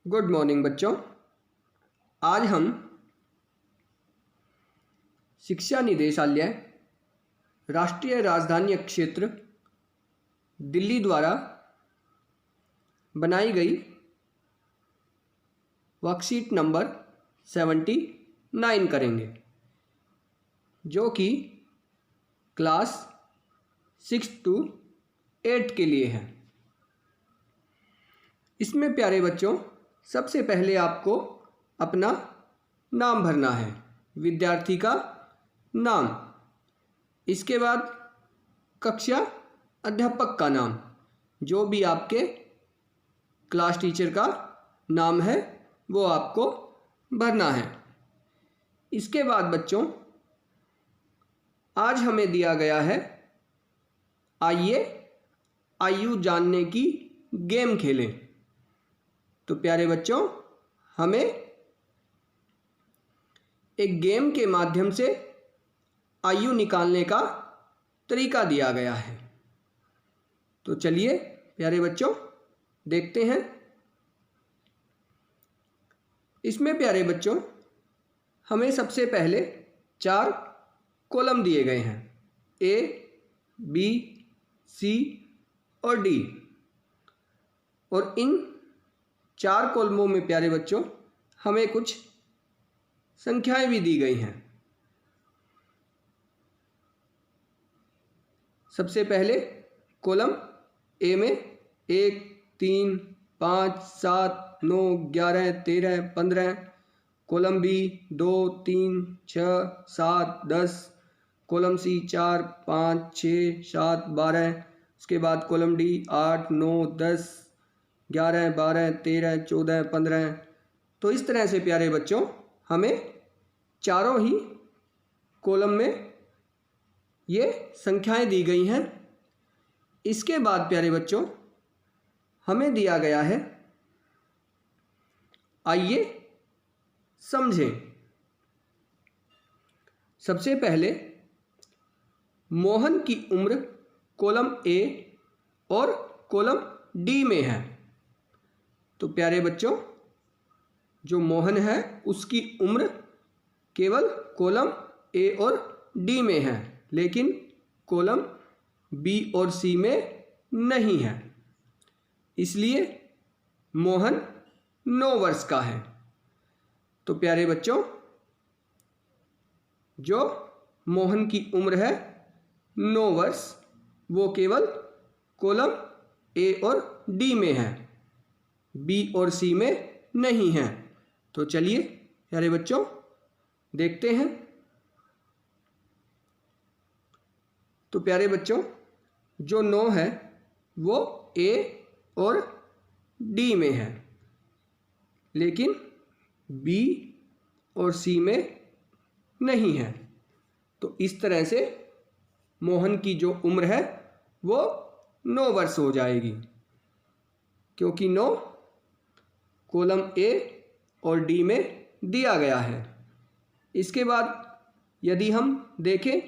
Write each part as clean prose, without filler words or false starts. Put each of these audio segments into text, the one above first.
Good morning बच्चों। आज हम शिक्षा निदेशालय राष्ट्रीय राजधानी क्षेत्र दिल्ली द्वारा बनाई गई वर्कशीट नंबर 79 करेंगे, जो कि क्लास 6 to 8 के लिए है। इसमें प्यारे बच्चों, सबसे पहले आपको अपना नाम भरना है, विद्यार्थी का नाम। इसके बाद कक्षा अध्यापक का नाम, जो भी आपके क्लास टीचर का नाम है वो आपको भरना है। इसके बाद बच्चों, आज हमें दिया गया है आइए आयु जानने की गेम खेलें। तो प्यारे बच्चों, हमें एक गेम के माध्यम से आयु निकालने का तरीका दिया गया है। तो चलिए प्यारे बच्चों देखते हैं। इसमें प्यारे बच्चों हमें सबसे पहले 4 कॉलम दिए गए हैं, A, B, C और D। और इन 4 कॉलमों में प्यारे बच्चों हमें कुछ संख्याएं भी दी गई हैं। सबसे पहले कॉलम ए में 1, 3, 5, 7, 9, 11, 13, 15। Column B 2, 3, 6, 7, 10। Column C 4, 5, 6, 7, 12। उसके बाद कॉलम डी 8, 9, 10, 11, 12, 13, 14, 15। तो इस तरह से प्यारे बच्चों हमें चारों ही कॉलम में ये संख्याएं दी गई हैं। इसके बाद प्यारे बच्चों हमें दिया गया है आइए समझें। सबसे पहले मोहन की उम्र कॉलम ए और कॉलम डी में है। तो प्यारे बच्चों, जो मोहन है उसकी उम्र केवल कॉलम ए और डी में है, लेकिन कॉलम बी और सी में नहीं है। इसलिए मोहन 9 वर्ष का है। तो प्यारे बच्चों, जो मोहन की उम्र है 9 वर्ष, वो केवल कॉलम ए और डी में है, बी और सी में नहीं है। तो चलिए प्यारे बच्चों देखते हैं। तो प्यारे बच्चों, जो 9 है वो ए और डी में है, लेकिन बी और सी में नहीं है। तो इस तरह से मोहन की जो उम्र है वो 9 वर्ष हो जाएगी, क्योंकि 9 कॉलम ए और डी में दिया गया है। इसके बाद यदि हम देखें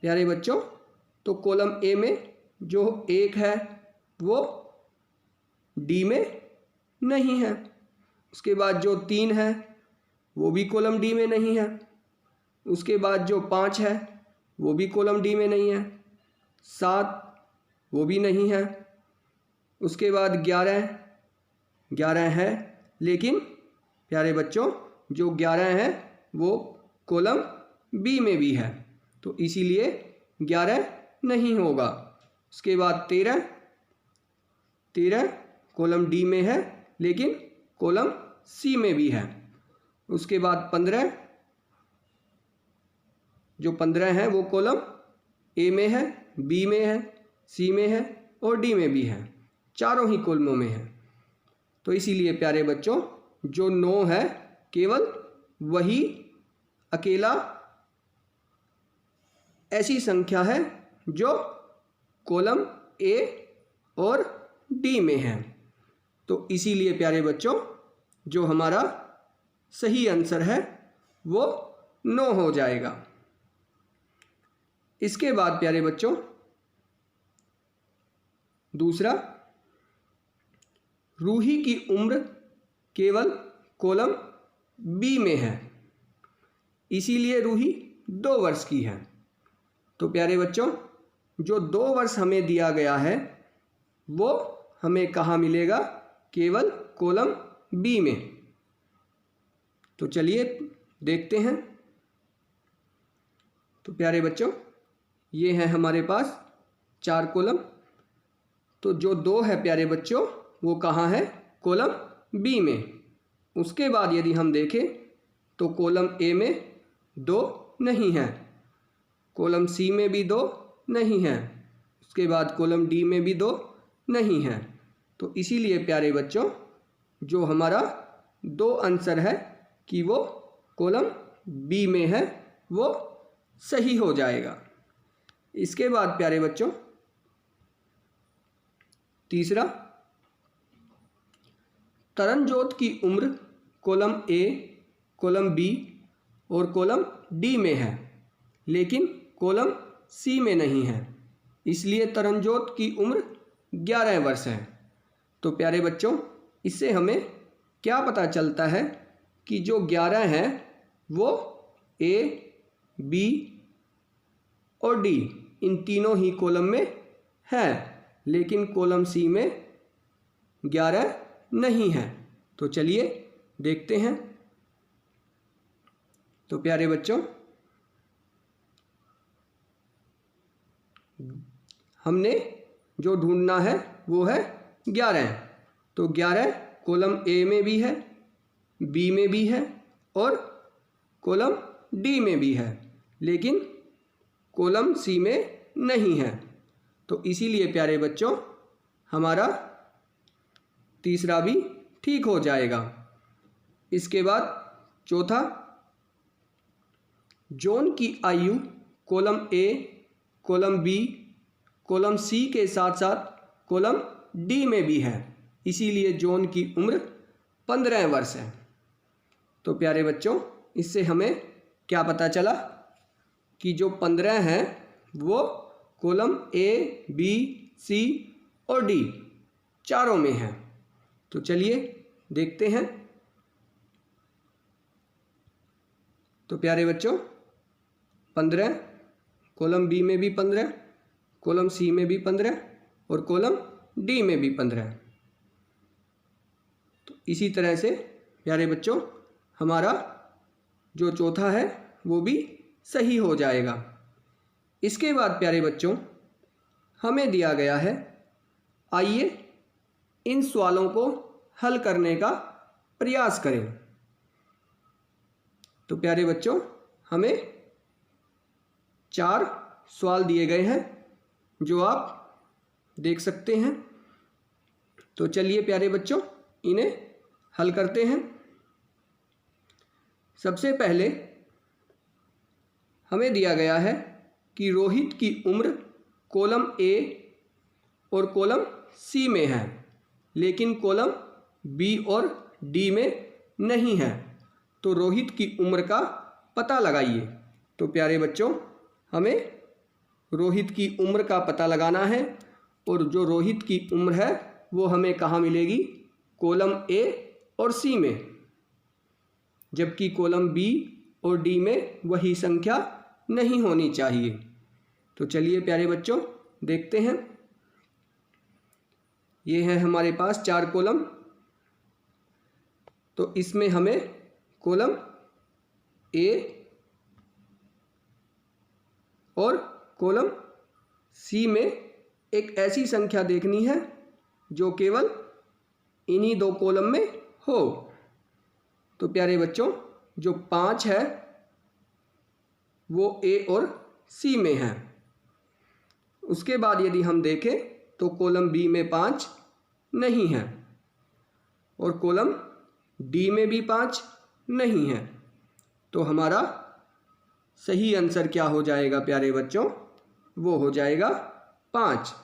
प्यारे बच्चों, तो कॉलम ए में जो 1 है वो डी में नहीं है। उसके बाद जो 3 है वो भी कॉलम डी में नहीं है। उसके बाद जो 5 है वो भी कॉलम डी में नहीं है। 7 वो भी नहीं है। उसके बाद 11 है, लेकिन प्यारे बच्चों जो 11 है वो कॉलम बी में भी है, तो इसीलिए 11 नहीं होगा। उसके बाद 13 कॉलम डी में है, लेकिन कॉलम सी में भी है। उसके बाद 15, जो 15 है वो कॉलम ए में है, बी में है, सी में है और डी में भी है, चारों ही कॉलमों में है। तो इसीलिए प्यारे बच्चों जो 9 है केवल वही अकेला ऐसी संख्या है जो कॉलम ए और डी में है। तो इसीलिए प्यारे बच्चों जो हमारा सही आंसर है वो 9 हो जाएगा। इसके बाद प्यारे बच्चों दूसरा, रूही की उम्र केवल कॉलम बी में है, इसीलिए रूही 2 वर्ष की है। तो प्यारे बच्चों, जो 2 वर्ष हमें दिया गया है वो हमें कहाँ मिलेगा? केवल कॉलम बी में। तो चलिए देखते हैं। तो प्यारे बच्चों, ये है हमारे पास 4 कॉलम। तो जो 2 है प्यारे बच्चों वो कहाँ है? कॉलम बी में। उसके बाद यदि हम देखें तो कॉलम ए में 2 नहीं है, कॉलम सी में भी 2 नहीं है, उसके बाद कॉलम डी में भी 2 नहीं है। तो इसीलिए प्यारे बच्चों जो हमारा 2 आंसर है कि वो कॉलम बी में है, वो सही हो जाएगा। इसके बाद प्यारे बच्चों तीसरा, तरनजोत की उम्र कॉलम ए, कॉलम बी और कॉलम डी में है, लेकिन कॉलम सी में नहीं है, इसलिए तरनजोत की उम्र 11 वर्ष है। तो प्यारे बच्चों, इससे हमें क्या पता चलता है कि जो 11 है वो ए, बी और डी इन तीनों ही कॉलम में है, लेकिन कॉलम सी में 11 नहीं है। तो चलिए देखते हैं। तो प्यारे बच्चों, हमने जो ढूंढना है वो है 11। तो 11 कॉलम ए में भी है, बी में भी है और कॉलम डी में भी है, लेकिन कॉलम सी में नहीं है। तो इसीलिए प्यारे बच्चों हमारा तीसरा भी ठीक हो जाएगा। इसके बाद चौथा, जॉन की आयु column A, column B, column C के साथ साथ कॉलम डी में भी है, इसीलिए जॉन की उम्र 15 वर्ष है। तो प्यारे बच्चों, इससे हमें क्या पता चला कि जो 15 हैं वो कॉलम ए, बी, सी और डी चारों में है। तो चलिए देखते हैं। तो प्यारे बच्चों 15, कॉलम बी में भी 15, कॉलम सी में भी 15 और कॉलम डी में भी 15। तो इसी तरह से प्यारे बच्चों हमारा जो चौथा है वो भी सही हो जाएगा। इसके बाद प्यारे बच्चों हमें दिया गया है, आइए इन सवालों को हल करने का प्रयास करें। तो प्यारे बच्चों हमें 4 सवाल दिए गए हैं जो आप देख सकते हैं। तो चलिए प्यारे बच्चों इन्हें हल करते हैं। सबसे पहले हमें दिया गया है कि रोहित की उम्र कॉलम ए और कॉलम सी में है, लेकिन कॉलम बी और डी में नहीं है। तो रोहित की उम्र का पता लगाइए। तो प्यारे बच्चों हमें रोहित की उम्र का पता लगाना है, और जो रोहित की उम्र है वो हमें कहाँ मिलेगी? कॉलम ए और सी में, जबकि कॉलम बी और डी में वही संख्या नहीं होनी चाहिए। तो चलिए प्यारे बच्चों देखते हैं। ये है हमारे पास 4 कॉलम। तो इसमें हमें कॉलम ए और कॉलम सी में एक ऐसी संख्या देखनी है जो केवल इन्हीं 2 कॉलम में हो। तो प्यारे बच्चों जो 5 है वो ए और सी में है। उसके बाद यदि हम देखें तो कॉलम बी में 5 नहीं है और कॉलम डी में भी 5 नहीं है। तो हमारा सही आंसर क्या हो जाएगा प्यारे बच्चों? वो हो जाएगा 5।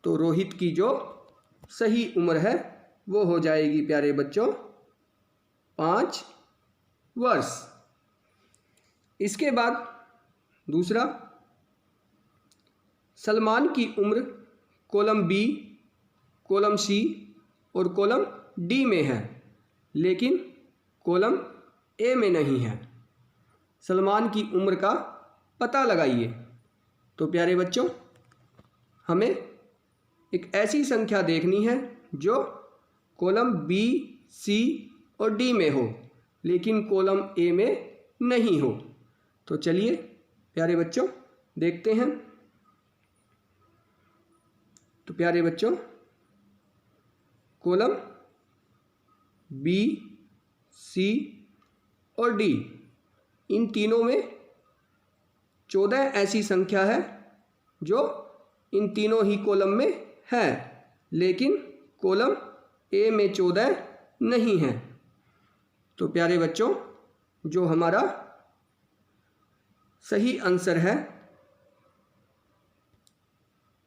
तो रोहित की जो सही उम्र है वो हो जाएगी प्यारे बच्चों 5 वर्ष। इसके बाद दूसरा, सलमान की उम्र कॉलम बी, कॉलम सी और कॉलम डी में है, लेकिन कॉलम ए में नहीं है। सलमान की उम्र का पता लगाइए। तो प्यारे बच्चों, हमें एक ऐसी संख्या देखनी है जो कॉलम बी, सी और डी में हो, लेकिन कॉलम ए में नहीं हो। तो चलिए प्यारे बच्चों देखते हैं। तो प्यारे बच्चों, कॉलम बी, सी और डी, इन तीनों में 14 ऐसी संख्या है जो इन तीनों ही कॉलम में है, लेकिन कॉलम ए में 14 नहीं है। तो प्यारे बच्चों, जो हमारा सही आंसर है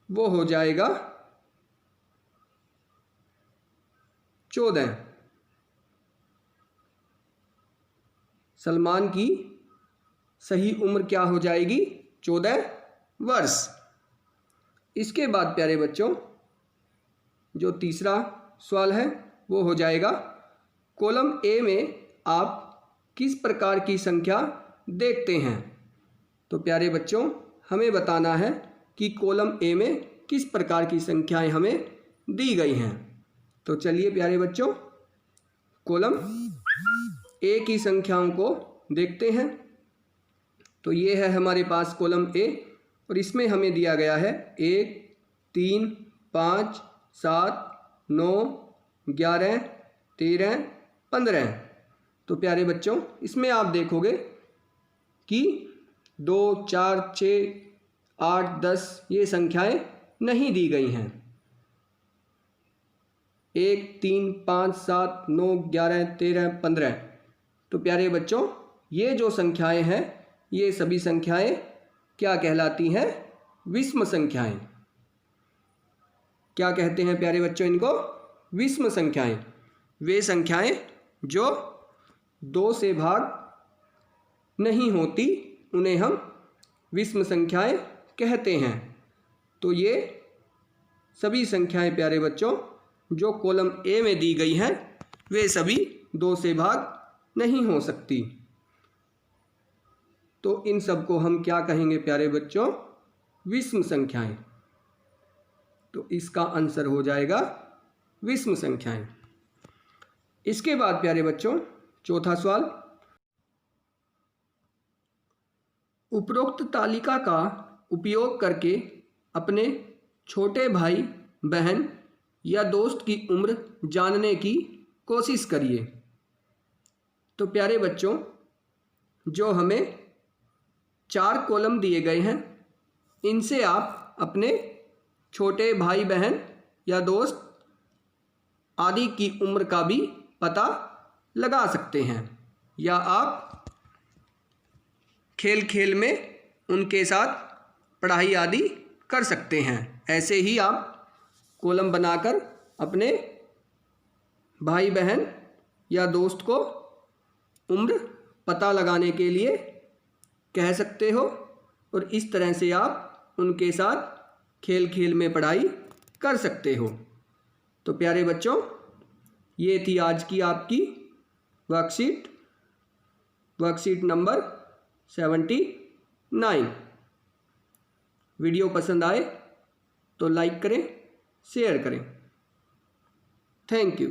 वो हो जाएगा 14। सलमान की सही उम्र क्या हो जाएगी? 14 वर्ष। इसके बाद प्यारे बच्चों, जो तीसरा सवाल है वो हो जाएगा, कॉलम ए में आप किस प्रकार की संख्या देखते हैं? तो प्यारे बच्चों, हमें बताना है कि कॉलम ए में किस प्रकार की संख्याएं हमें दी गई हैं। तो चलिए प्यारे बच्चों, कॉलम ए की संख्याओं को देखते हैं। तो ये है हमारे पास कॉलम ए, और इसमें हमें दिया गया है 1, 3, 5, 7, 9, 11, 13, 15। तो प्यारे बच्चों, इसमें आप देखोगे कि 2, 4, 6, 8, 10 ये संख्याएं नहीं दी गई हैं। 1, 3, 5, 7, 9, 11, 13, 15। तो प्यारे बच्चों, ये जो संख्याएं हैं ये सभी संख्याएं क्या कहलाती हैं? विषम संख्याएं। क्या कहते हैं प्यारे बच्चों इनको? विषम संख्याएं। वे संख्याएं जो 2 से भाग नहीं होती उन्हें हम विषम संख्याएं कहते हैं। तो ये सभी संख्याएं प्यारे बच्चों जो कॉलम ए में दी गई हैं वे सभी 2 से भाग नहीं हो सकती। तो इन सब को हम क्या कहेंगे प्यारे बच्चों? विषम संख्याएं। तो इसका आंसर हो जाएगा विषम संख्याएं। इसके बाद प्यारे बच्चों, चौथा सवाल, उपरोक्त तालिका का उपयोग करके अपने छोटे भाई बहन या दोस्त की उम्र जानने की कोशिश करिए। तो प्यारे बच्चों, जो हमें 4 कॉलम दिए गए हैं, इनसे आप अपने छोटे भाई बहन या दोस्त आदि की उम्र का भी पता लगा सकते हैं, या आप खेल खेल में उनके साथ पढ़ाई आदि कर सकते हैं। ऐसे ही आप कॉलम बनाकर अपने भाई बहन या दोस्त को उम्र पता लगाने के लिए कह सकते हो, और इस तरह से आप उनके साथ खेल खेल में पढ़ाई कर सकते हो। तो प्यारे बच्चों, ये थी आज की आपकी वर्कशीट नंबर 79। वीडियो पसंद आए तो लाइक करें, शेयर करें। Thank you.